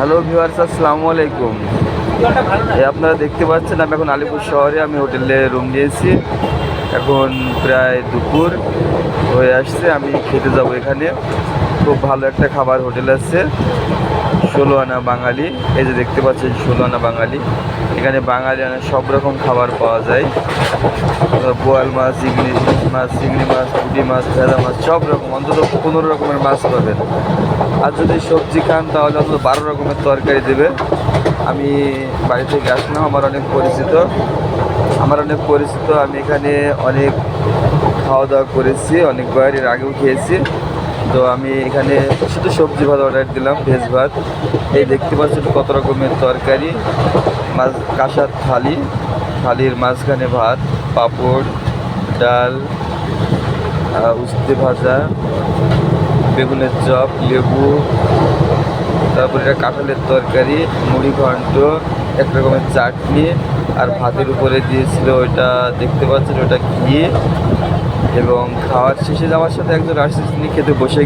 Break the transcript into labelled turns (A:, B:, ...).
A: Hello viewers, আসসালামু আলাইকুম। আপনারা দেখতে পাচ্ছেন আমি এখন আলিপুর শহরে আমি হোটেলে রুম নিয়েছি। এখন প্রায় দুপুর হয়ে আসছে, আমি খেতে যাব। এখানে খুব ভালো একটা খাবার হোটেল আছে, 16 আনা বাঙালি। এই যে দেখতে পাচ্ছেন 16 আনা বাঙালি। এখানে বাঙালি আনা সব রকম খাবার পাওয়া যায়। বোয়াল মাছ, ইলিশ মাছ, চিংড়ি মাছ, পুঁটি মাছ, ভেড়া মাছ, সব রকম, অন্তত 15 রকমের মাছ পাবেন। আর যদি সবজি খান তাহলে অন্তত 12 রকমের তরকারি দেবে। আমি বাড়ি থেকে আসলাম, আমার অনেক পরিচিত। আমি এখানে অনেক খাওয়া দাওয়া করেছি, অনেকবার এর আগেও খেয়েছি। তো আমি এখানে শুধু সবজি ভাত অর্ডার দিলাম, ভেজ ভাত। এই দেখতে পাচ্ছেন কত রকমের তরকারি, মাছ কাঁসার থালির মাঝখানে ভাত, পাঁপড়, ডাল, উস্তে ভাজা, বেগুনের চপ, লেবু, তারপরে এটা কাঁঠালের তরকারি, মুড়ি ঘন্ট, এক রকমের চাটনি, আর ভাতের উপরে দিয়েছিল ওইটা দেখতে পাচ্ছেন ওটা ঘি। এবং খাওয়ার শেষে আমার সাথে একজন আসছে, তিনি খেতে বসে